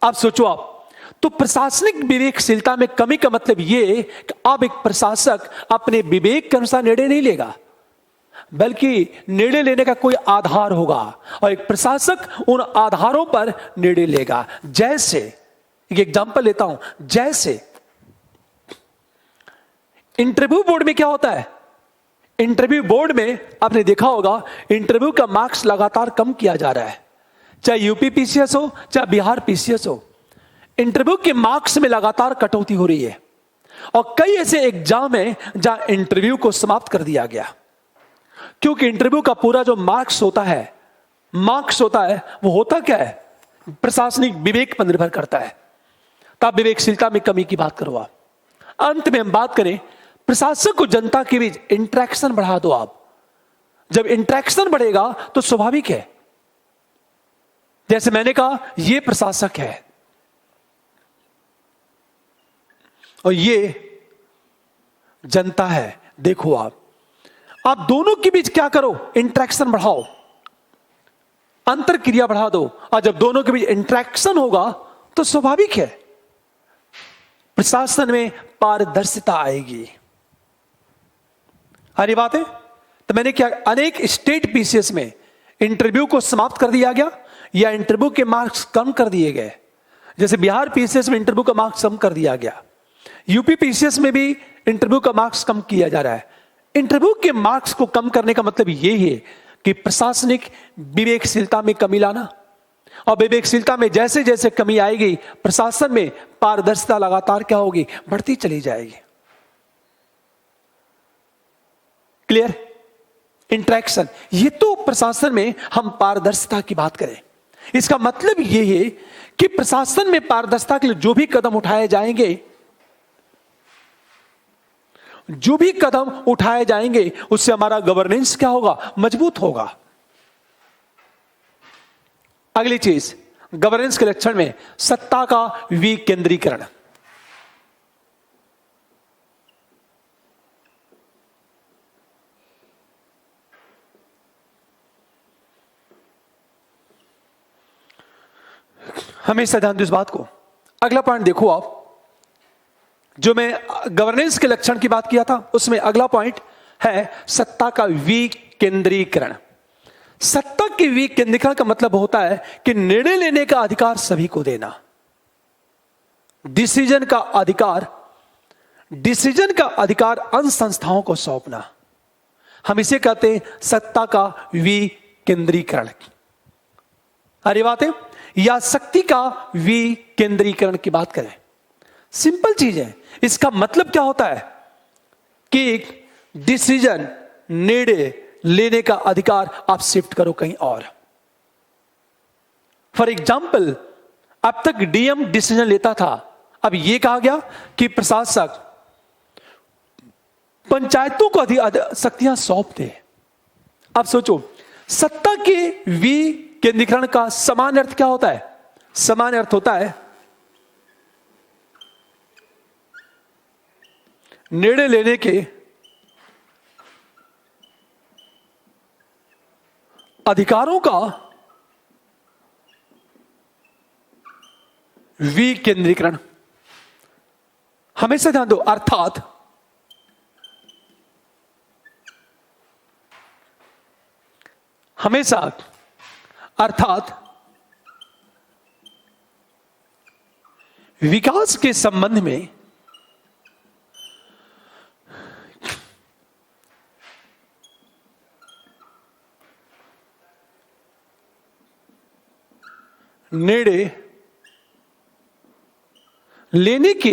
अब सोचो आप, तो प्रशासनिक विवेकशीलता में कमी का मतलब यह कि अब एक प्रशासक अपने विवेक के अनुसार निर्णय नहीं लेगा, बल्कि निर्णय लेने का कोई आधार होगा और एक प्रशासक उन आधारों पर निर्णय लेगा। जैसे एक एग्जांपल लेता हूं, जैसे इंटरव्यू बोर्ड में क्या होता है, इंटरव्यू बोर्ड में आपने देखा होगा इंटरव्यू का मार्क्स लगातार कम किया जा रहा है, चाहे यूपी पीसीएस हो चाहे बिहार पीसीएस हो, इंटरव्यू के मार्क्स में लगातार कटौती हो रही है। और कई ऐसे एग्जाम हैं जहां इंटरव्यू को समाप्त कर दिया गया, क्योंकि इंटरव्यू का पूरा जो मार्क्स होता है वो होता क्या है, प्रशासनिक विवेक पर निर्भर करता है। तब विवेकशीलता में कमी की बात करो आप। अंत में हम बात करें, प्रशासक को जनता के बीच इंटरेक्शन बढ़ा दो आप। जब इंटरेक्शन बढ़ेगा तो स्वाभाविक है, जैसे मैंने कहा यह प्रशासक है और ये जनता है, देखो आप दोनों के बीच क्या करो, इंटरेक्शन बढ़ाओ, अंतर क्रिया बढ़ा दो। और जब दोनों के बीच इंटरेक्शन होगा तो स्वाभाविक है प्रशासन में पारदर्शिता आएगी। हरी बात है। तो मैंने क्या, अनेक स्टेट पीसीएस में इंटरव्यू को समाप्त कर दिया गया या इंटरव्यू के मार्क्स कम कर दिए गए। जैसे बिहार पीसीएस में इंटरव्यू का मार्क्स कम कर दिया गया, यूपी पीसीएस में भी इंटरव्यू का मार्क्स कम किया जा रहा है। इंटरव्यू के मार्क्स को कम करने का मतलब यह है कि प्रशासनिक विवेकशीलता में कमी लाना, और विवेकशीलता में जैसे जैसे कमी आएगी प्रशासन में पारदर्शिता लगातार क्या होगी, बढ़ती चली जाएगी। क्लियर? इंटरेक्शन, ये तो प्रशासन में हम पारदर्शिता की बात करें, इसका मतलब यह है कि प्रशासन में पारदर्शिता के लिए जो भी कदम उठाए जाएंगे उससे हमारा गवर्नेंस क्या होगा, मजबूत होगा। अगली चीज, गवर्नेंस के लक्षण में सत्ता का विकेंद्रीकरण। हमेशा ध्यान दो इस बात को। अगला पॉइंट देखो आप, जो मैं गवर्नेंस के लक्षण की बात किया था उसमें अगला पॉइंट है सत्ता का विकेंद्रीकरण। सत्ता के विकेंद्रीकरण का मतलब होता है कि निर्णय लेने का अधिकार सभी को देना, डिसीजन का अधिकार अन्य संस्थाओं को सौंपना। हम इसे कहते हैं सत्ता का विकेंद्रीकरण। अरे बात है, या शक्ति का विकेंद्रीकरण की बात करें, सिंपल चीज है। इसका मतलब क्या होता है कि डिसीजन, निर्णय लेने का अधिकार आप शिफ्ट करो कहीं और। फॉर एग्जाम्पल, अब तक डीएम डिसीजन लेता था, अब यह कहा गया कि प्रशासक पंचायतों को शक्तियां सौंप दे। अब सोचो, सत्ता के विकेंद्रीकरण का समान अर्थ क्या होता है? समान अर्थ होता है निर्णय लेने के अधिकारों का विकेंद्रीकरण। हमेशा ध्यान दो, अर्थात विकास के संबंध में निर्णय लेने के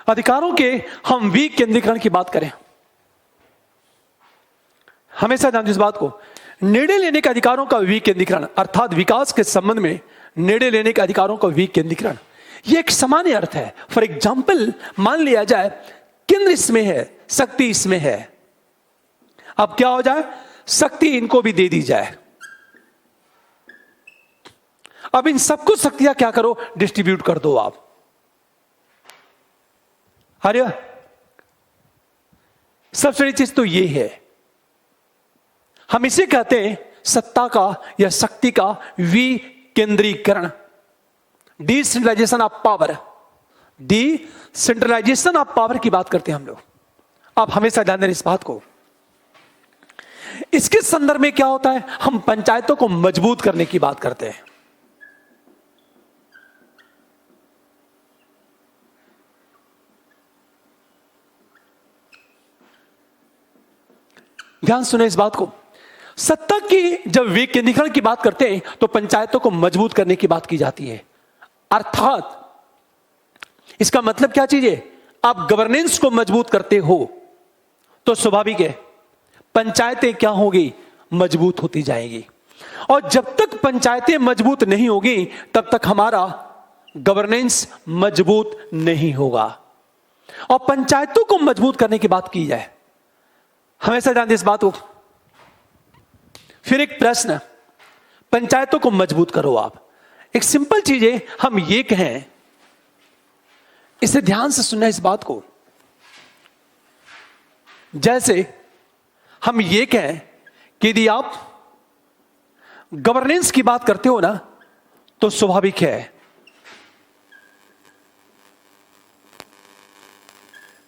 अधिकारों के हम विकेंद्रीकरण की बात करें। हमेशा ध्यान दो इस बात को, निर्णय लेने के अधिकारोों का विकेंद्रीकरण अर्थात विकास के संबंध में निर्णय लेने के अधिकारों का विकेंद्रीकरण, यह एक सामान्य अर्थ है। फॉर एग्जाम्पल, मान लिया जाए केंद्र इसमें है, शक्ति इसमें है, अब क्या हो जाए, शक्ति इनको भी दे दी जाए। अब इन सबको शक्तियां क्या करो, डिस्ट्रीब्यूट कर दो आप। अरे सबसे बड़ी चीज तो ये है, हम इसे कहते हैं सत्ता का या शक्ति का विकेंद्रीकरण, decentralisation of power. Decentralisation of power की बात करते हैं हम लोग। आप हमेशा ध्यान दें इस बात को। इसके संदर्भ में क्या होता है, हम पंचायतों को मजबूत करने की बात करते हैं। ध्यान सुने इस बात को। सत्ता की जब विकेंद्रीकरण की बात करते हैं तो पंचायतों को मजबूत करने की बात की जाती है। अर्थात इसका मतलब क्या चीज है, आप गवर्नेंस को मजबूत करते हो तो स्वाभाविक है पंचायतें क्या होगी, मजबूत होती जाएगी। और जब तक पंचायतें मजबूत नहीं होगी तब तक हमारा गवर्नेंस मजबूत नहीं होगा। और पंचायतों को मजबूत करने की बात की जाए, हमेशा ध्यान दें इस बात को। फिर एक प्रश्न, पंचायतों को मजबूत करो आप, एक सिंपल चीज है, हम ये कहें, इसे ध्यान से सुनना इस बात को। जैसे हम ये कहें कि यदि आप गवर्नेंस की बात करते हो ना तो स्वाभाविक है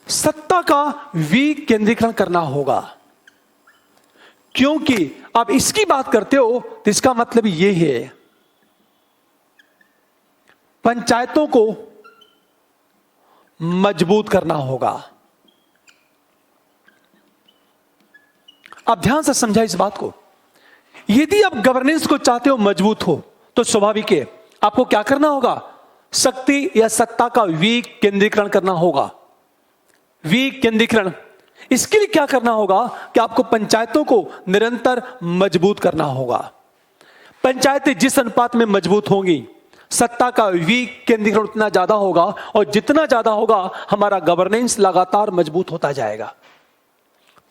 सत्ता का विकेंद्रीकरण करना होगा। क्योंकि आप इसकी बात करते हो तो इसका मतलब यह है पंचायतों को मजबूत करना होगा। आप ध्यान से समझा इस बात को। यदि आप गवर्नेंस को चाहते हो मजबूत हो तो स्वाभाविक है आपको क्या करना होगा, शक्ति या सत्ता का विकेंद्रीकरण करना होगा। विकेंद्रीकरण, इसके लिए क्या करना होगा कि आपको पंचायतों को निरंतर मजबूत करना होगा। पंचायतें जिस अनुपात में मजबूत होंगी सत्ता का विकेंद्रीकरण उतना ज्यादा होगा, और जितना ज्यादा होगा हमारा गवर्नेंस लगातार मजबूत होता जाएगा।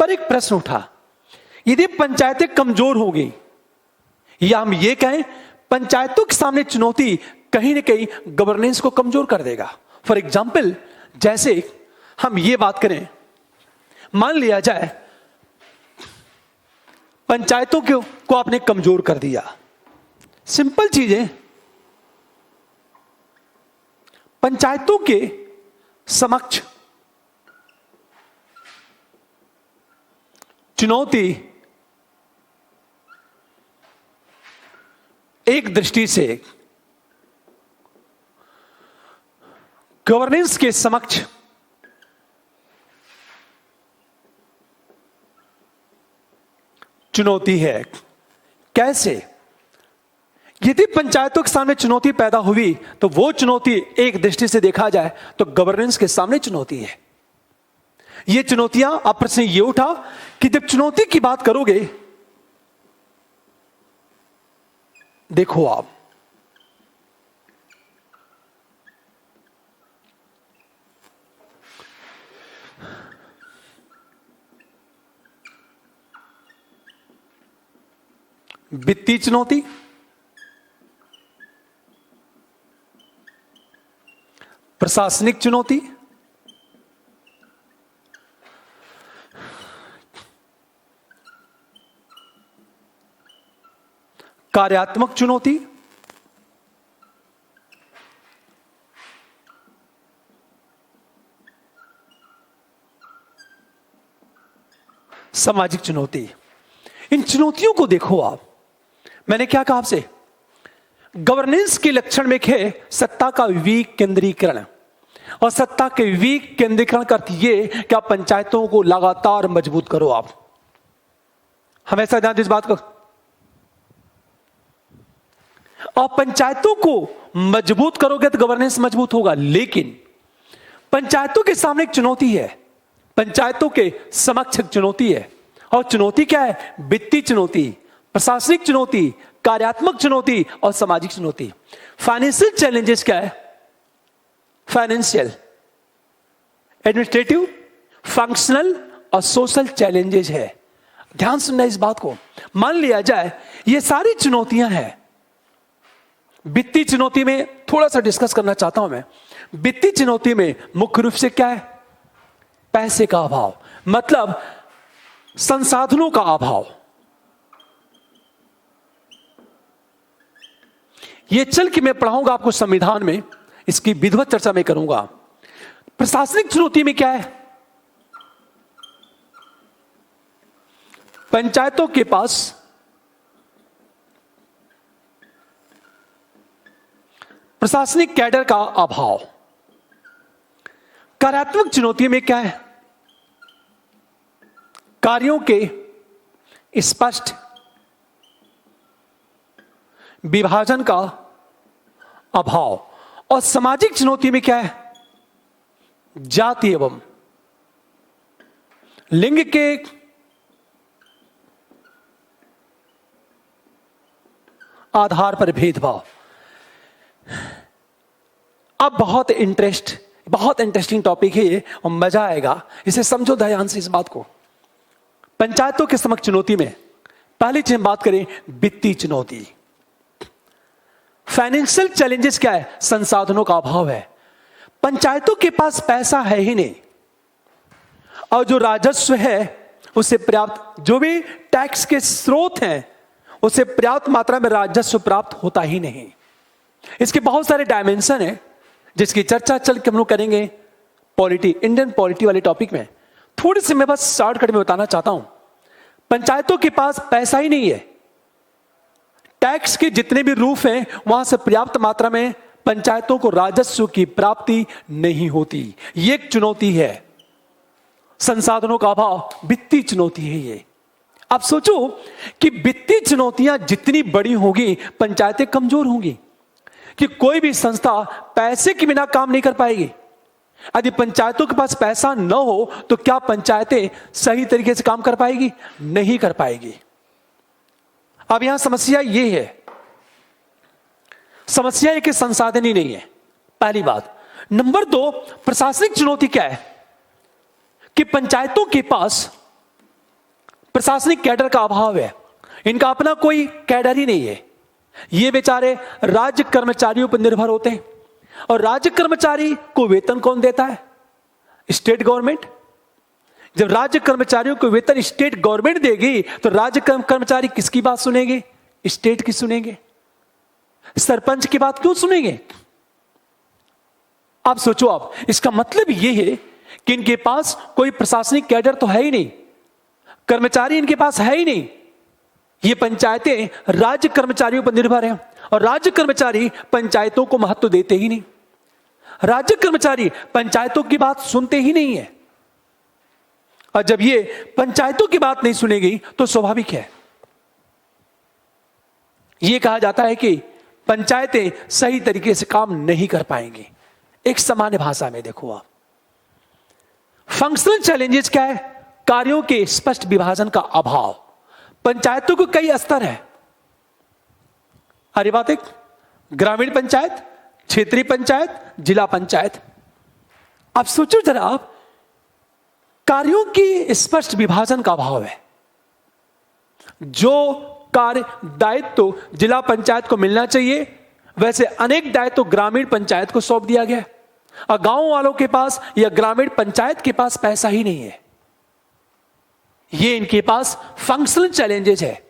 पर एक प्रश्न उठा, यदि पंचायतें कमजोर होंगी या हम ये कहें पंचायतों के सामने चुनौती कहीं ना कहीं गवर्नेंस को कमजोर कर देगा। फॉर एग्जाम्पल, जैसे हम ये बात करें, मान लिया जाए पंचायतों को आपने कमजोर कर दिया। सिंपल चीज है, पंचायतों के समक्ष चुनौती एक दृष्टि से गवर्नेंस के समक्ष चुनौती है। कैसे? यदि पंचायतों के सामने चुनौती पैदा हुई तो वो चुनौती एक दृष्टि से देखा जाए तो गवर्नेंस के सामने चुनौती है। ये चुनौतियां, आप प्रश्न ये उठा कि जब चुनौती की बात करोगे, देखो आप वित्तीय चुनौती, प्रशासनिक चुनौती, कार्यात्मक चुनौती, सामाजिक चुनौती। इन चुनौतियों को देखो आप। मैंने क्या कहा आपसे, गवर्नेंस के लक्षण में है सत्ता का विकेंद्रीकरण, और सत्ता के विकेंद्रीकरण का अर्थ यह कि आप पंचायतों को लगातार मजबूत करो। आप हमेशा ध्यान दें इस बात को। और पंचायतों को मजबूत करोगे तो गवर्नेंस मजबूत होगा। लेकिन पंचायतों के सामने एक चुनौती है, पंचायतों के समक्ष चुनौती है। और चुनौती क्या है? वित्तीय चुनौती, प्रशासनिक चुनौती, कार्यात्मक चुनौती और सामाजिक चुनौती। फाइनेंशियल चैलेंजेस क्या है? फाइनेंशियल, एडमिनिस्ट्रेटिव, फंक्शनल और सोशल चैलेंजेस है। ध्यान सुनना इस बात को। मान लिया जाए ये सारी चुनौतियां हैं। वित्तीय चुनौती में थोड़ा सा डिस्कस करना चाहता हूं मैं। वित्तीय चुनौती में मुख्य रूप से क्या है? पैसे का अभाव, मतलब संसाधनों का अभाव। यह चल के मैं पढ़ाऊंगा आपको संविधान में, इसकी विधिवत चर्चा मैं करूंगा। प्रशासनिक चुनौती में क्या है? पंचायतों के पास प्रशासनिक कैडर का अभाव। कार्यात्मक चुनौती में क्या है? कार्यों के स्पष्ट विभाजन का अभाव। और सामाजिक चुनौती में क्या है? जाति एवं लिंग के आधार पर भेदभाव। अब बहुत इंटरेस्टिंग टॉपिक है ये, और मजा आएगा, इसे समझो ध्यान से इस बात को। पंचायतों के समक्ष चुनौती में पहली चीज हम बात करें वित्तीय चुनौती। फाइनेंशियल चैलेंजेस क्या है? संसाधनों का अभाव है। पंचायतों के पास पैसा है ही नहीं, और जो राजस्व है उसे पर्याप्त, जो भी टैक्स के स्रोत हैं उसे पर्याप्त मात्रा में राजस्व प्राप्त होता ही नहीं। इसके बहुत सारे डायमेंशन हैं जिसकी चर्चा चल के हम लोग करेंगे इंडियन पॉलिटी वाले टॉपिक में। थोड़ी सी मैं बस शॉर्टकट में बताना चाहता हूं। पंचायतों के पास पैसा ही नहीं है, टैक्स के जितने भी रूप हैं वहां से पर्याप्त मात्रा में पंचायतों को राजस्व की प्राप्ति नहीं होती। यह एक चुनौती है, संसाधनों का अभाव, वित्तीय चुनौती है ये। आप सोचो कि वित्तीय चुनौतियां जितनी बड़ी होंगी पंचायतें कमजोर होंगी, कि कोई भी संस्था पैसे के बिना काम नहीं कर पाएगी। यदि पंचायतों के पास पैसा न हो तो क्या पंचायतें सही तरीके से काम कर पाएगी? नहीं कर पाएगी। अब यहां समस्या यह है, समस्या है कि संसाधन ही नहीं है, पहली बात। नंबर 2, प्रशासनिक चुनौती क्या है? कि पंचायतों के पास प्रशासनिक कैडर का अभाव है। इनका अपना कोई कैडर ही नहीं है। ये बेचारे राज्य कर्मचारियों पर निर्भर होते हैं, और राज्य कर्मचारी को वेतन कौन देता है? State government. जब राज्य कर्मचारियों को वेतन स्टेट गवर्नमेंट देगी तो राज्य कर्मचारी किसकी बात सुनेंगे? स्टेट की सुनेंगे। सरपंच की बात क्यों सुनेंगे? आप सोचो, आप इसका मतलब यह है कि इनके पास कोई प्रशासनिक कैडर तो है ही नहीं, कर्मचारी इनके पास है ही नहीं। ये पंचायतें राज्य कर्मचारियों पर निर्भर हैं, और राज्य कर्मचारी पंचायतों को महत्व देते ही नहीं। राज्य कर्मचारी पंचायतों की बात सुनते ही नहीं है, और जब ये पंचायतों की बात नहीं सुनेगी तो स्वाभाविक है, यह कहा जाता है कि पंचायतें सही तरीके से काम नहीं कर पाएंगी। एक सामान्य भाषा में देखो आप, फंक्शनल चैलेंजेस क्या है? कार्यों के स्पष्ट विभाजन का अभाव। पंचायतों को कई स्तर है। हरी बात, एक ग्रामीण पंचायत, क्षेत्रीय पंचायत, जिला पंचायत। आप सोचो जरा, आप कार्यों की स्पष्ट विभाजन का अभाव है। जो कार्य दायित्व जिला पंचायत को मिलना चाहिए, वैसे अनेक दायित्व ग्रामीण पंचायत को सौंप दिया गया, और गांव वालों के पास या ग्रामीण पंचायत के पास पैसा ही नहीं है। ये इनके पास फंक्शनल चैलेंजेस है।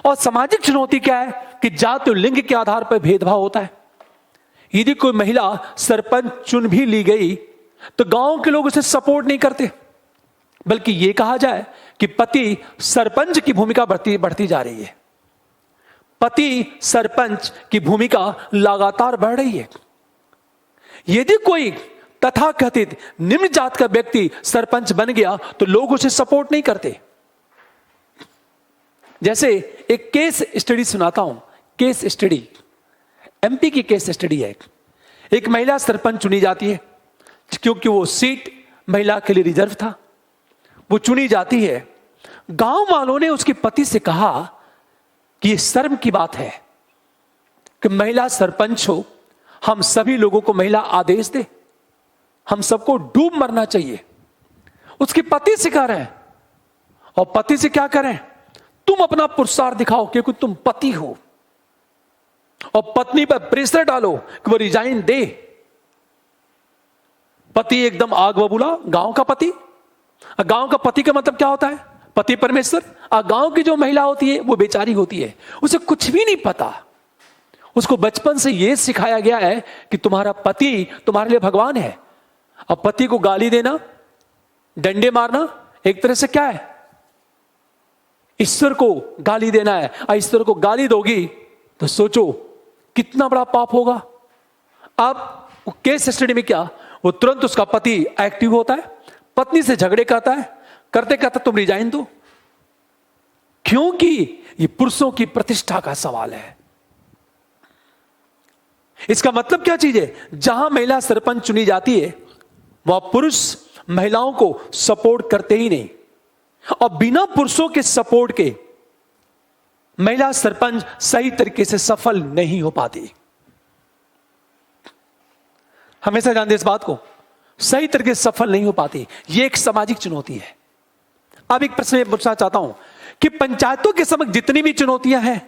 और सामाजिक चुनौती क्या है? कि जाति और लिंग के आधार पर भेदभाव होता है। यदि कोई महिला सरपंच चुन भी ली गई तो गांव के लोग उसे सपोर्ट नहीं करते, बल्कि यह कहा जाए कि पति सरपंच की भूमिका बढ़ती जा रही है। पति सरपंच की भूमिका लगातार बढ़ रही है। यदि कोई तथाकथित निम्न जात का व्यक्ति सरपंच बन गया तो लोग उसे सपोर्ट नहीं करते। जैसे एक केस स्टडी सुनाता हूं, केस स्टडी, एमपी की केस स्टडी है। एक महिला सरपंच चुनी जाती है, क्योंकि वो सीट महिला के लिए रिजर्व था, वो चुनी जाती है। गांव वालों ने उसके पति से कहा कि यह शर्म की बात है कि महिला सरपंच हो, हम सभी लोगों को महिला आदेश दे, हम सबको डूब मरना चाहिए। उसके पति से कह रहे हैं, और पति से क्या करें? तुम अपना पुरुषार्थ दिखाओ क्योंकि तुम पति हो, और पत्नी पर प्रेशर डालो कि वो रिजाइन दे। पति एकदम आग बबूला, गांव का पति। गांव का पति का मतलब क्या होता है? पति परमेश्वर। गांव की जो महिला होती है वो बेचारी होती है, उसे कुछ भी नहीं पता। उसको बचपन से यह सिखाया गया है कि तुम्हारा पति तुम्हारे लिए भगवान है। अब पति को गाली देना, डंडे मारना एक तरह से क्या है? ईश्वर को गाली देना है। और ईश्वर को गाली दोगी तो सोचो कितना बड़ा पाप होगा। अब केस स्टडी में क्या, वो तुरंत उसका पति एक्टिव होता है, पत्नी से झगड़े करता है, करते करते तुम रिजाइन दो, क्योंकि ये पुरुषों की प्रतिष्ठा का सवाल है। इसका मतलब क्या चीज है? जहां महिला सरपंच चुनी जाती है वह पुरुष महिलाओं को सपोर्ट करते ही नहीं, और बिना पुरुषों के सपोर्ट के महिला सरपंच सही तरीके से सफल नहीं हो पाती। हमेशा ध्यान दें इस बात को, सही तरीके से सफल नहीं हो पाती। यह एक सामाजिक चुनौती है। अब एक प्रश्न पूछना चाहता हूं कि पंचायतों के समक्ष जितनी भी चुनौतियां हैं,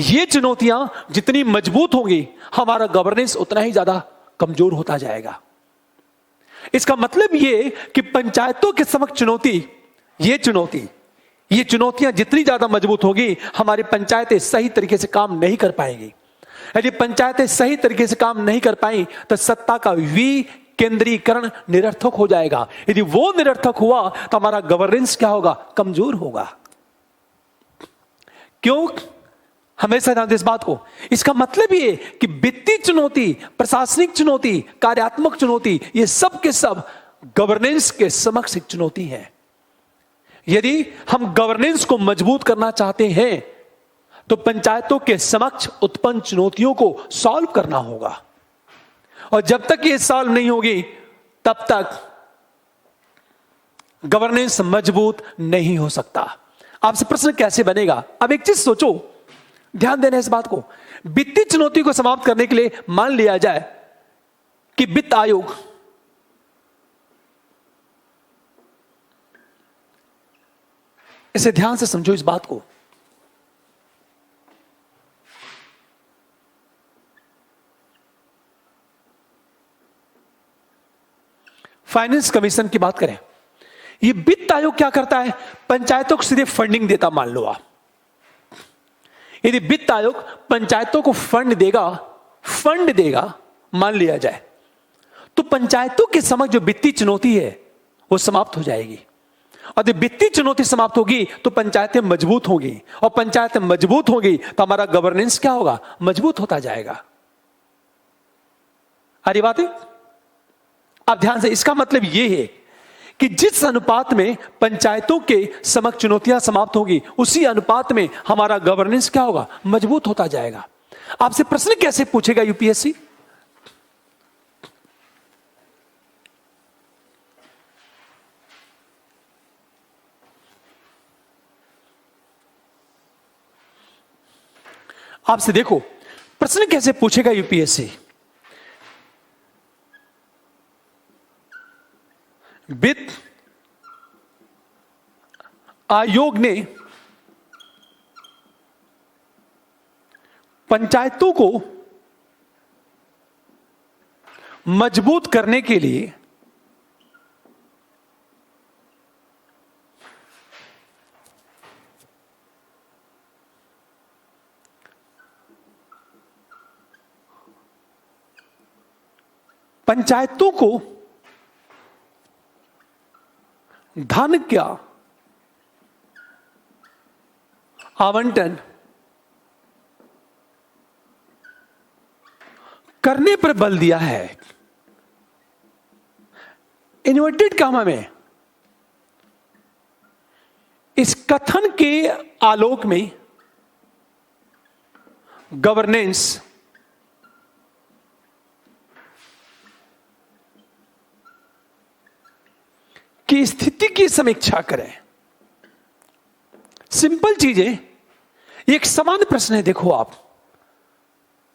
ये चुनौतियां जितनी मजबूत होंगी, हमारा गवर्नेंस उतना ही ज्यादा कमजोर होता जाएगा। इसका मतलब ये कि पंचायतों के समक्ष ये चुनौतियां जितनी ज्यादा मजबूत होगी, हमारी पंचायतें सही तरीके से काम नहीं कर पाएंगी। यदि पंचायतें सही तरीके से काम नहीं कर पाई तो सत्ता का विकेंद्रीकरण निरर्थक हो जाएगा। यदि वो निरर्थक हुआ तो हमारा गवर्नेंस क्या होगा? कमजोर होगा। क्यों? हमेशा ध्यान दें इस बात को। इसका मतलब ये कि वित्तीय चुनौती, प्रशासनिक चुनौती, कार्यात्मक चुनौती, ये सब के सब गवर्नेंस के समक्ष एक चुनौती है। यदि हम गवर्नेंस को मजबूत करना चाहते हैं तो पंचायतों के समक्ष उत्पन्न चुनौतियों को सॉल्व करना होगा, और जब तक ये सॉल्व नहीं होगी तब तक गवर्नेंस मजबूत नहीं हो सकता। आपसे प्रश्न कैसे बनेगा? अब एक चीज सोचो, ध्यान देना इस बात को। वित्तीय चुनौती को समाप्त करने के लिए मान लिया जाए कि वित्त आयोग इसे ध्यान से समझो इस बात को। फाइनेंस कमीशन की बात करें, ये वित्त आयोग क्या करता है? पंचायतों को सीधे फंडिंग देता। मान लो आप, यदि वित्त आयोग पंचायतों को फंड देगा मान लिया जाए, तो पंचायतों के समक्ष जो वित्तीय चुनौती है वो समाप्त हो जाएगी। और जब वित्तीय चुनौती समाप्त होगी तो पंचायतें मजबूत होंगी, और पंचायतें मजबूत होंगी तो हमारा गवर्नेंस क्या होगा? मजबूत होता जाएगा। अरे बात है। अब ध्यान से, इसका मतलब यह है कि जिस अनुपात में पंचायतों के समक्ष चुनौतियां समाप्त होंगी, उसी अनुपात में हमारा गवर्नेंस क्या होगा? मजबूत होता जाएगा। आपसे प्रश्न कैसे पूछेगा यूपीएससी? आपसे देखो प्रश्न कैसे पूछेगा यूपीएससी। वित्त आयोग ने पंचायतों को मजबूत करने के लिए पंचायतों को धन का आवंटन करने पर बल दिया है। इन्वर्टेड कामा में इस कथन के आलोक में गवर्नेंस की स्थिति की समीक्षा करें। सिंपल चीज है, एक समान प्रश्न है। देखो आप,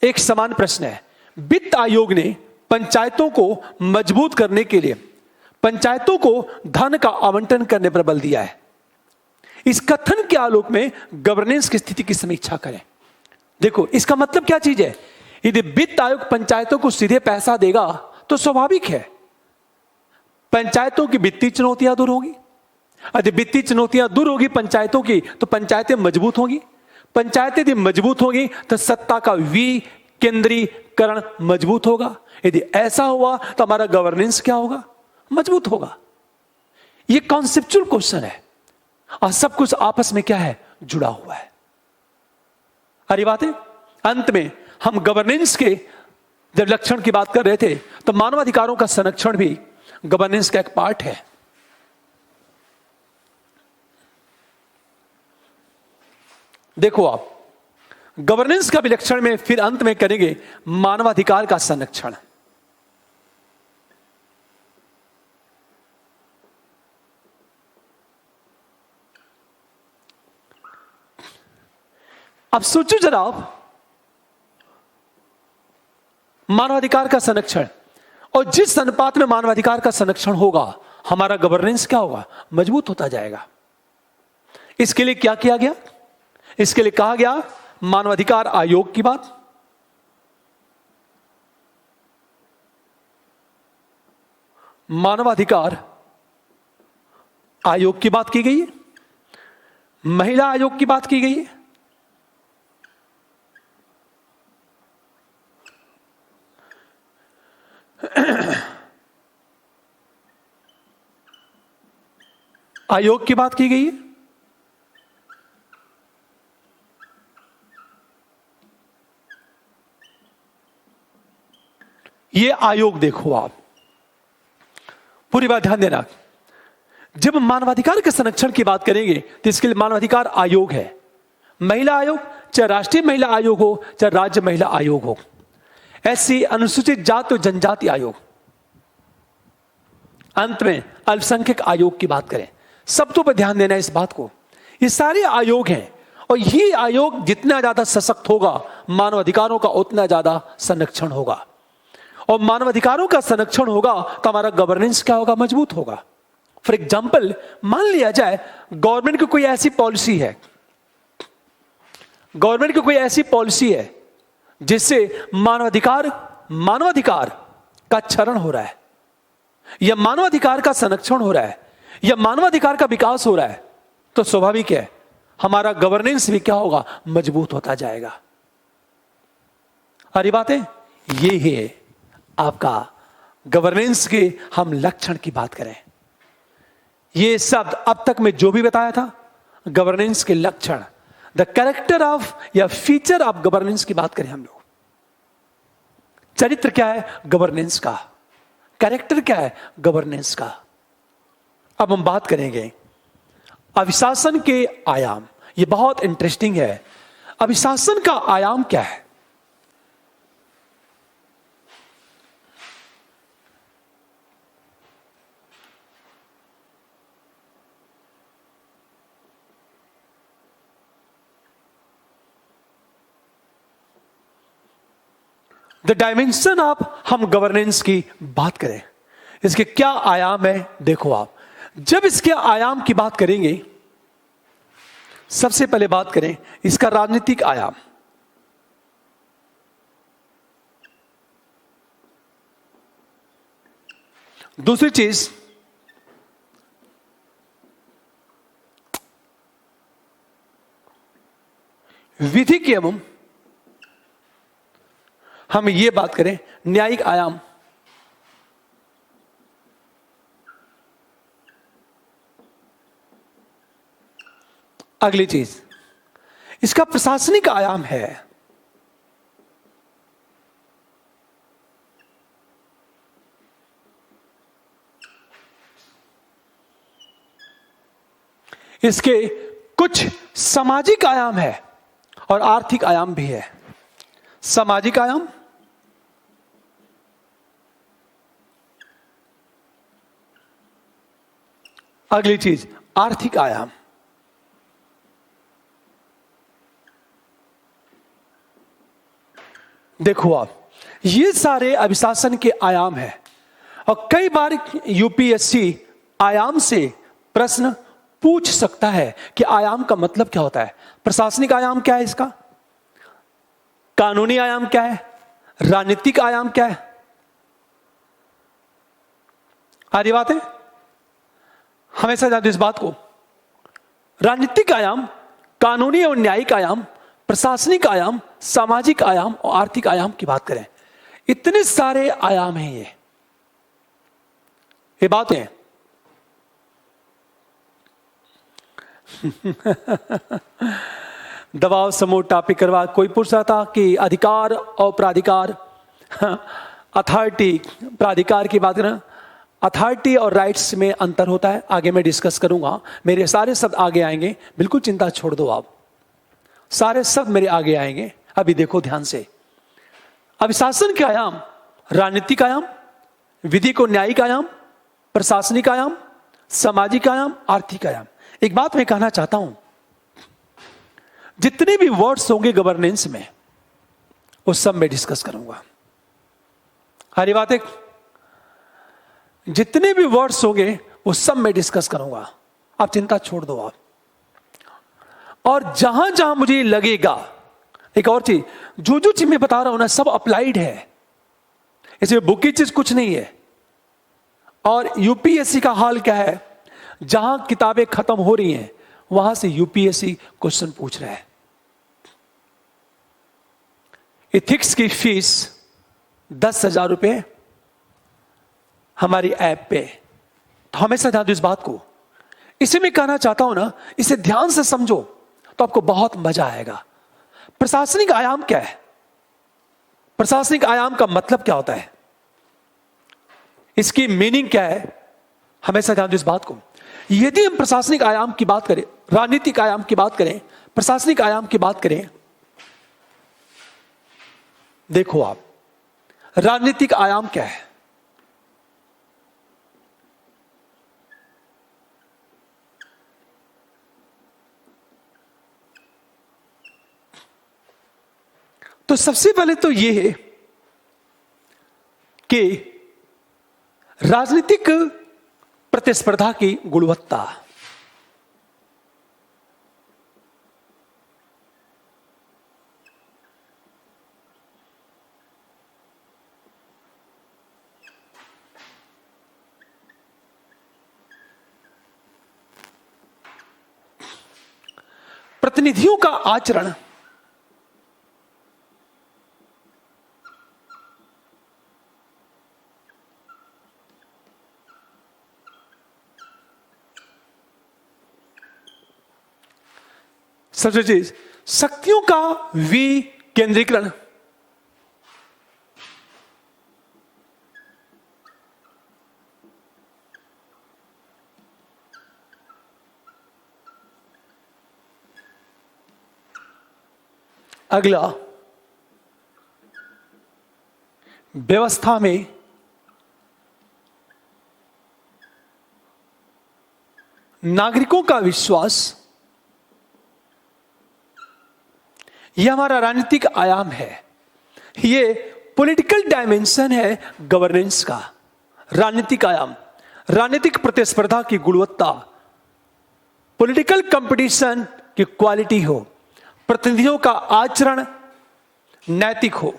एक समान प्रश्न है। वित्त आयोग ने पंचायतों को मजबूत करने के लिए पंचायतों को धन का आवंटन करने पर बल दिया है। इस कथन के आलोक में गवर्नेंस की स्थिति की समीक्षा करें। देखो इसका मतलब क्या चीज है? यदि वित्त आयोग पंचायतों को सीधे पैसा देगा तो स्वाभाविक है पंचायतों की वित्तीय चुनौतियां दूर होगी। यदि वित्तीय चुनौतियां दूर होगी पंचायतों की, तो पंचायतें मजबूत होंगी। पंचायतें यदि मजबूत होगी तो सत्ता का विकेंद्रीकरण मजबूत होगा। यदि ऐसा हुआ तो हमारा गवर्नेंस क्या होगा? मजबूत होगा। यह कॉन्सेप्चुअल क्वेश्चन है और सब कुछ आपस में क्या है? जुड़ा हुआ है। अरे बात है, अंत में हम गवर्नेंस के जब लक्षण की बात कर रहे थे तो मानवाधिकारों का संरक्षण भी गवर्नेंस का एक पार्ट है। देखो आप, गवर्नेंस का विलक्षण में फिर अंत में करेंगे मानवाधिकार का संरक्षण। अब सोचो जरा आप, मानवाधिकार का संरक्षण, और जिस अनुपात में मानवाधिकार का संरक्षण होगा हमारा गवर्नेंस क्या होगा? मजबूत होता जाएगा। इसके लिए क्या किया गया? इसके लिए कहा गया मानवाधिकार आयोग की बात, मानवाधिकार आयोग की बात की गई है, महिला आयोग की बात की गई है, आयोग की बात की गई है, ये आयोग देखो आप, पूरी बात ध्यान देना। जब मानवाधिकार के संरक्षण की बात करेंगे तो इसके लिए मानवाधिकार आयोग है। महिला आयोग, चाहे राष्ट्रीय महिला आयोग हो चाहे राज्य महिला आयोग हो, ऐसी अनुसूचित जाति और जनजाति आयोग, अंत में अल्पसंख्यक आयोग की बात करें, शब्दों पर ध्यान देना इस बात को। ये सारे आयोग हैं और ये आयोग जितना ज्यादा सशक्त होगा मानवाधिकारों का उतना ज्यादा संरक्षण होगा, और मानवाधिकारों का संरक्षण होगा तो हमारा गवर्नेंस क्या होगा? मजबूत होगा। फॉर एग्जाम्पल, मान लिया जाए गवर्नमेंट की कोई ऐसी पॉलिसी है, गवर्नमेंट की कोई ऐसी पॉलिसी है जिससे मानवाधिकार का क्षरण हो रहा है, या मानवाधिकार का संरक्षण हो रहा है, या मानवाधिकार का विकास हो रहा है, तो स्वाभाविक है हमारा गवर्नेंस भी क्या होगा? मजबूत होता जाएगा। अरे बात है, ये है आपका गवर्नेंस के हम लक्षण की बात करें। ये शब्द अब तक मैं जो भी बताया था गवर्नेंस के लक्षण, द कैरेक्टर ऑफ या फीचर ऑफ गवर्नेंस की बात करें हम लोग। चरित्र क्या है गवर्नेंस का? कैरेक्टर क्या है गवर्नेंस का? अब हम बात करेंगे अभिशासन के आयाम। ये बहुत इंटरेस्टिंग है। अभिशासन का आयाम क्या है? द डायमेंशन ऑफ हम गवर्नेंस की बात करें, इसके क्या आयाम है? देखो आप, जब इसके आयाम की बात करेंगे, सबसे पहले बात करें इसका राजनीतिक आयाम। दूसरी चीज विधिक एवं हम ये बात करें न्यायिक आयाम। अगली चीज इसका प्रशासनिक आयाम है। इसके कुछ सामाजिक आयाम है और आर्थिक आयाम भी है। सामाजिक आयाम, अगली चीज आर्थिक आयाम। देखो आप, ये सारे अभिशासन के आयाम हैं और कई बार यूपीएससी आयाम से प्रश्न पूछ सकता है कि आयाम का मतलब क्या होता है। प्रशासनिक आयाम क्या है इसका, कानूनी आयाम क्या है, राजनीतिक आयाम क्या है, आ रही बात है? हमेशा याद इस बात को, राजनीतिक आयाम, कानूनी और न्यायिक आयाम, प्रशासनिक आयाम, सामाजिक आयाम और आर्थिक आयाम की बात करें, इतने सारे आयाम हैं ये बातें हैं। दबाव समूह टॉपिक करवा, कोई पूछ रहा था कि अधिकार और प्राधिकार, अथॉरिटी, प्राधिकार की बात करें, अथॉरिटी और राइट्स में अंतर होता है, आगे मैं डिस्कस करूंगा, मेरे सारे शब्द आगे आएंगे, बिल्कुल चिंता छोड़ दो आप, सारे शब्द मेरे आगे आएंगे। अभी देखो ध्यान से, अभिशासन के आयाम, राजनीतिक आयाम, विधिक और न्यायिक आयाम, प्रशासनिक आयाम, सामाजिक आयाम, आर्थिक आयाम। एक बात मैं कहना चाहता हूं, जितने भी वर्ड्स होंगे गवर्नेंस में, वो सब मैं डिस्कस करूंगा। हरी बात है, जितने भी वर्ड्स होंगे वो सब मैं डिस्कस करूंगा, आप चिंता छोड़ दो आप। और जहां जहां मुझे लगेगा, एक और चीज, जो जो चीज मैं बता रहा हूं ना, सब अप्लाइड है, इसमें बुक की चीज कुछ नहीं है। और यूपीएससी का हाल क्या है, जहां किताबें खत्म हो रही हैं वहां से यूपीएससी क्वेश्चन पूछ रहा है। इथिक्स की फीस 10,000 रुपए हमारी ऐप पे, तो हमेशा ध्यान दो इस बात को। इसे मैं कहना चाहता हूं ना, इसे ध्यान से समझो तो आपको बहुत मजा आएगा। प्रशासनिक आयाम क्या है? प्रशासनिक आयाम का मतलब क्या होता है, इसकी मीनिंग क्या है, हमेशा ध्यान दो इस बात को। यदि हम प्रशासनिक आयाम की बात करें, राजनीतिक आयाम की बात करें, प्रशासनिक आयाम की बात करें, देखो आप, राजनीतिक आयाम क्या है? तो सबसे पहले तो यह है कि राजनीतिक प्रतिस्पर्धा की गुणवत्ता, प्रतिनिधियों का आचरण, सबसे चीज, शक्तियों का विकेंद्रीकरण, अगला, व्यवस्था में नागरिकों का विश्वास, यह हमारा राजनीतिक आयाम है। यह पॉलिटिकल डायमेंशन है गवर्नेंस का। राजनीतिक आयाम, राजनीतिक प्रतिस्पर्धा की गुणवत्ता, पॉलिटिकल कंपटीशन की क्वालिटी हो, प्रतिनिधियों का आचरण नैतिक हो,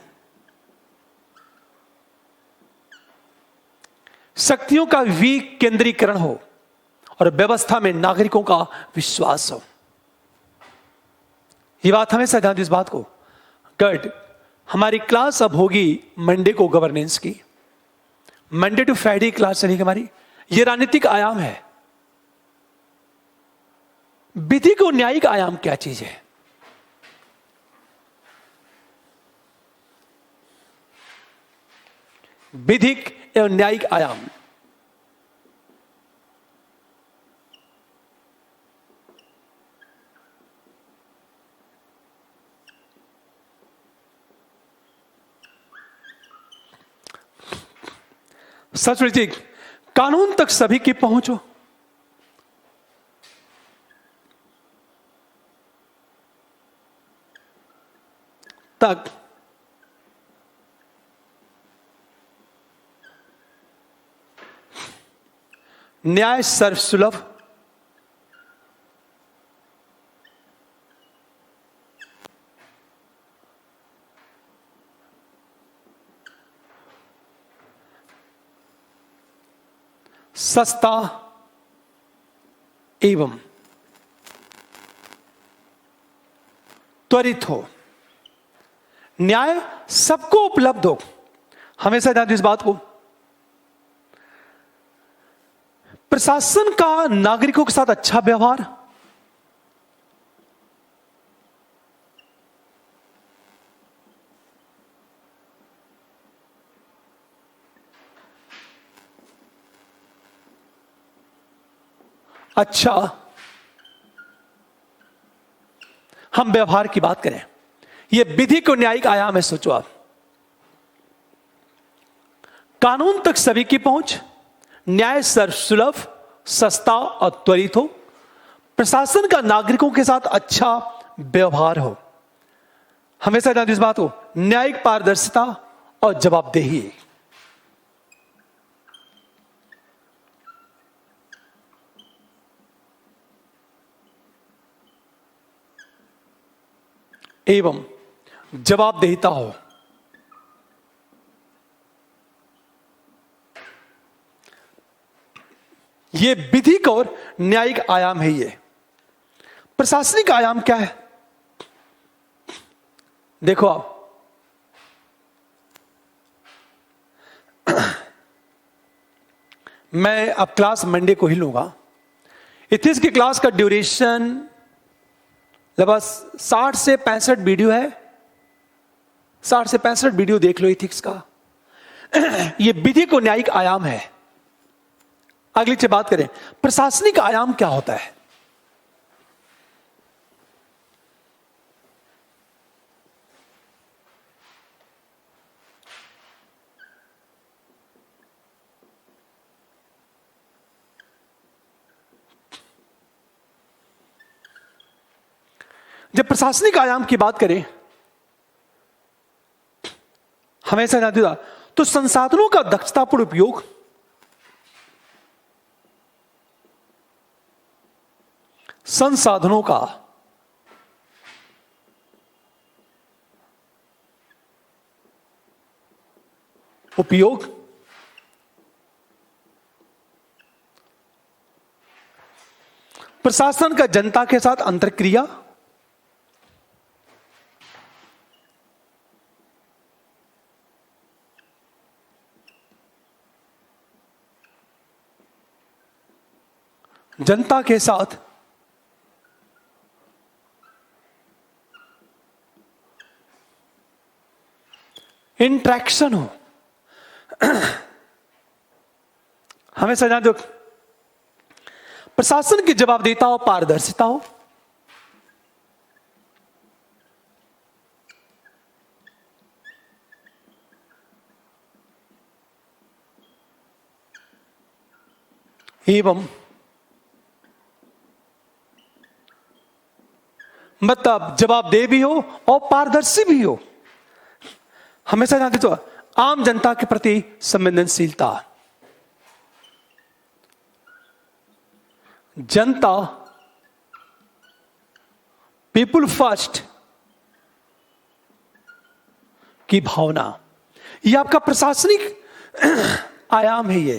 शक्तियों का विकेंद्रीकरण हो और व्यवस्था में नागरिकों का विश्वास हो। ये बात हमेशा ध्यान दो इस बात को। गुड, हमारी क्लास अब होगी मंडे को गवर्नेंस की, मंडे टू फ्राइडे क्लास चलेगी हमारी। ये राजनीतिक आयाम है। विधिक और न्यायिक आयाम क्या चीज है? विधिक एवं न्यायिक आयाम, सच में जी, कानून तक सभी की पहुंचो, तक न्याय सर्वसुलभ, सस्ता एवं त्वरित हो, न्याय सबको उपलब्ध हो। हमेशा ध्यान दो इस बात को। प्रशासन का नागरिकों के साथ अच्छा व्यवहार, अच्छा, हम व्यवहार की बात करें, यह विधिक और न्यायिक आयाम है। सोचो आप, कानून तक सभी की पहुंच, न्याय सर्वसुलभ, सस्ता और त्वरित हो, प्रशासन का नागरिकों के साथ अच्छा व्यवहार हो। हमेशा ध्यान इस बात को, न्यायिक पारदर्शिता और जवाबदेही। एवं जवाबदेहिता हो। यह विधिक और न्यायिक आयाम है। ये प्रशासनिक आयाम क्या है? देखो आप, मैं अब क्लास मंडे को ही लूंगा। इथिक्स की क्लास का ड्यूरेशन लगभग 60 से 65 वीडियो है। 60 से 65 वीडियो देख लो इथिक्स का। यह विधिक और न्यायिक आयाम है। अगली से बात करें, प्रशासनिक आयाम क्या होता है? जब प्रशासनिक आयाम की बात करें, हमेशा ध्यान दिया तो संसाधनों का दक्षतापूर्ण उपयोग, संसाधनों का उपयोग, प्रशासन का जनता के साथ अंतरक्रिया, जनता के साथ इंटरेक्शन हो। हमेशा ध्यान दो, प्रशासन की जवाबदेहिता हो, पारदर्शिता हो, एवं मतलब जवाबदेह भी हो और पारदर्शी भी हो। हमेशा ध्यान दो, आम जनता के प्रति संवेदनशीलता। जनता, पीपुल फर्स्ट की भावना, यह आपका प्रशासनिक आयाम है। ये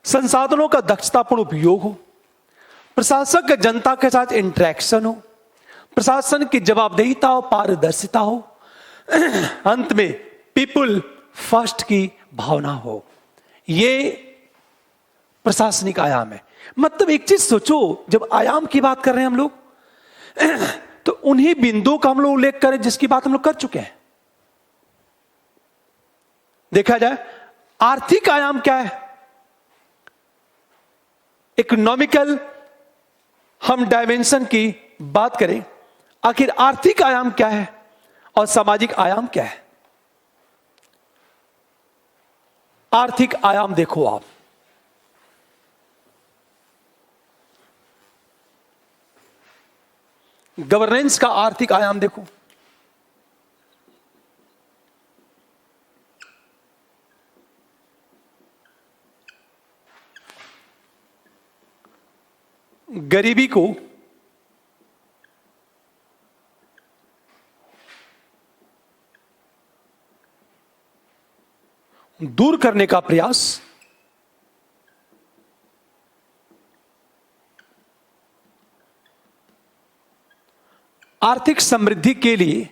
संसाधनों का दक्षतापूर्ण उपयोग हो, प्रशासक का जनता के साथ इंटरेक्शन हो, प्रशासन की जवाबदेहिता और पारदर्शिता हो, अंत में पीपुल फर्स्ट की भावना हो। ये प्रशासनिक आयाम है। मतलब एक चीज सोचो, जब आयाम की बात कर रहे हैं हम लोग, तो उन्हीं बिंदुओं का हम लोग उल्लेख करें जिसकी बात हम लोग कर चुके हैं। देखा जाए, आर्थिक आयाम क्या है? इकोनॉमिकल हम डायमेंशन की बात करें, आखिर आर्थिक आयाम क्या है और सामाजिक आयाम क्या है? आर्थिक आयाम देखो आप, गवर्नेंस का आर्थिक आयाम देखो। गरीबी को दूर करने का प्रयास, आर्थिक समृद्धि के लिए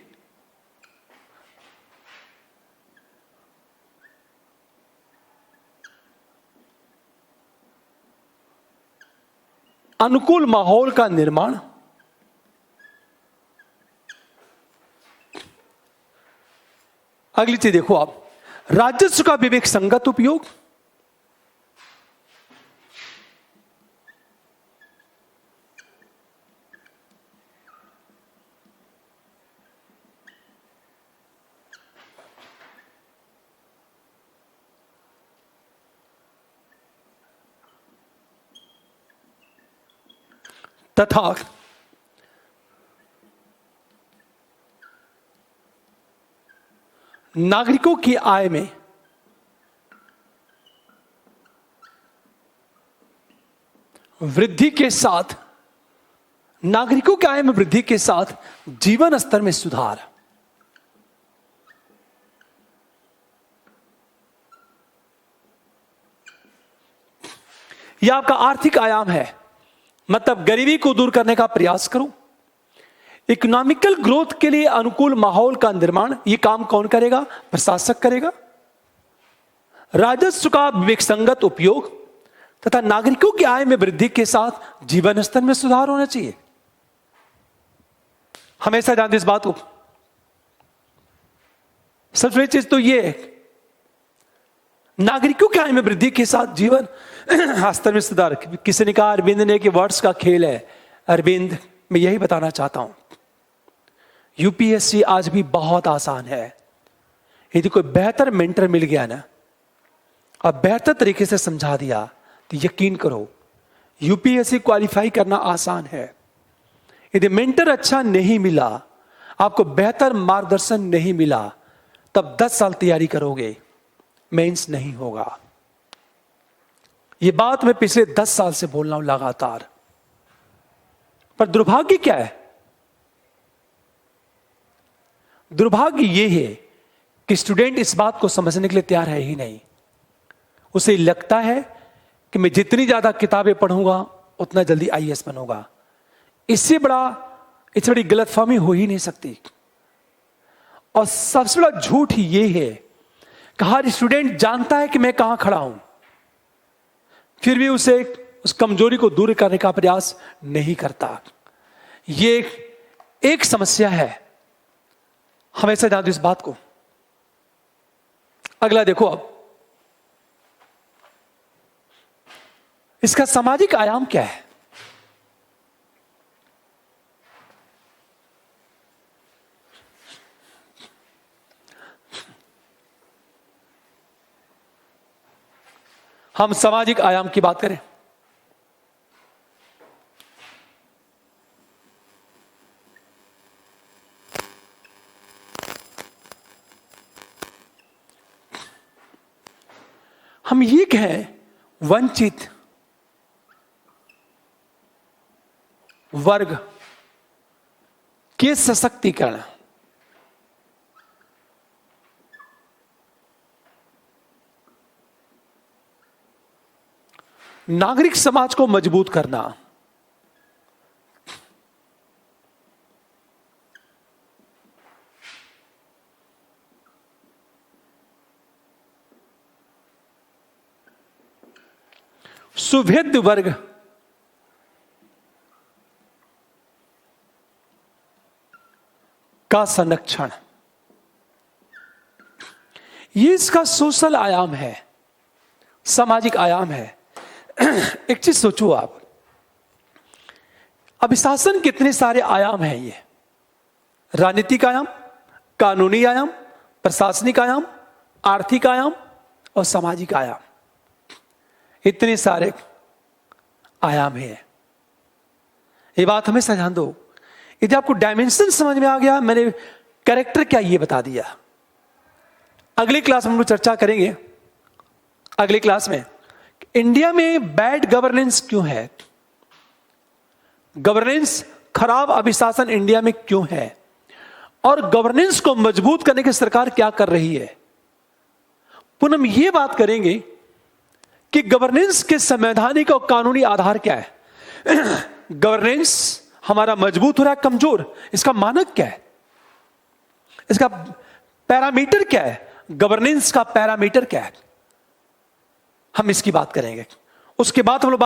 अनुकूल माहौल का निर्माण, अगली चीज देखो आप, राजस्व का विवेक संगत उपयोग, तथा नागरिकों की आय में वृद्धि के साथ, नागरिकों की आय में वृद्धि के साथ जीवन स्तर में सुधार। यह आपका आर्थिक आयाम है, मतलब गरीबी को दूर करने का प्रयास करो। इकोनॉमिकल ग्रोथ के लिए अनुकूल माहौल का निर्माण, यह काम कौन करेगा? प्रशासक करेगा। राजस्व का विवेकसंगत उपयोग तथा नागरिकों की आय में वृद्धि के साथ जीवन स्तर में सुधार होना चाहिए। हमेशा जानते इस बात को। सबसे बड़ी चीज तो यह है, नागरिकों की आय में वृद्धि के साथ जीवन स्तर में सुधार। किसी ने कहा अरविंद ने कि वर्ड्स का खेल है। अरविंद, मैं यही बताना चाहता हूं, यूपीएससी आज भी बहुत आसान है। यदि कोई बेहतर मेंटर मिल गया ना और बेहतर तरीके से समझा दिया तो यकीन करो यूपीएससी क्वालिफाई करना आसान है। यदि मेंटर अच्छा नहीं मिला, आपको बेहतर मार्गदर्शन नहीं मिला, तब 10 साल तैयारी करोगे, मेंस नहीं होगा। यह बात मैं पिछले 10 साल से बोल रहा हूं लगातार। पर दुर्भाग्य क्या है? दुर्भाग्य यह है कि स्टूडेंट इस बात को समझने के लिए तैयार है ही नहीं। उसे लगता है कि मैं जितनी ज्यादा किताबें पढ़ूंगा उतना जल्दी आईएएस बनूंगा। इससे बड़ी गलतफहमी हो ही नहीं सकती। और सबसे बड़ा झूठ यह है कि हर स्टूडेंट जानता है कि मैं कहां खड़ा हूं, फिर भी उसे उस कमजोरी को दूर करने का प्रयास नहीं करता। यह एक समस्या है, हमेशा ध्यान दो इस बात को। अगला देखो अब, इसका सामाजिक आयाम क्या है? हम सामाजिक आयाम की बात करें, हम ये कहें वंचित वर्ग के सशक्तिकरण, नागरिक समाज को मजबूत करना, सुभेद्य वर्ग का संरक्षण, ये इसका सोशल आयाम है, सामाजिक आयाम है। एक चीज सोचो आप, अभिशासन कितने सारे आयाम हैं? ये राजनीतिक आयाम, कानूनी आयाम, प्रशासनिक आयाम, आर्थिक आयाम और सामाजिक आयाम, इतने सारे आयाम हैं। ये बात हमेशा ध्यान दो। यदि आपको डायमेंशन समझ में आ गया, मैंने कैरेक्टर क्या ये बता दिया। अगली क्लास में हम लोग चर्चा करेंगे, अगली क्लास में इंडिया में बैड गवर्नेंस क्यों है, गवर्नेंस खराब अभिशासन इंडिया में क्यों है, और गवर्नेंस को मजबूत करने की सरकार क्या कर रही है। पुनः हम ये बात करेंगे कि गवर्नेंस के संवैधानिक और कानूनी आधार क्या है। गवर्नेंस हमारा मजबूत हो रहा है कमजोर, इसका मानक क्या है, इसका पैरामीटर क्या है, गवर्नेंस का पैरामीटर क्या है, हम इसकी बात करेंगे। उसके बाद हम लोग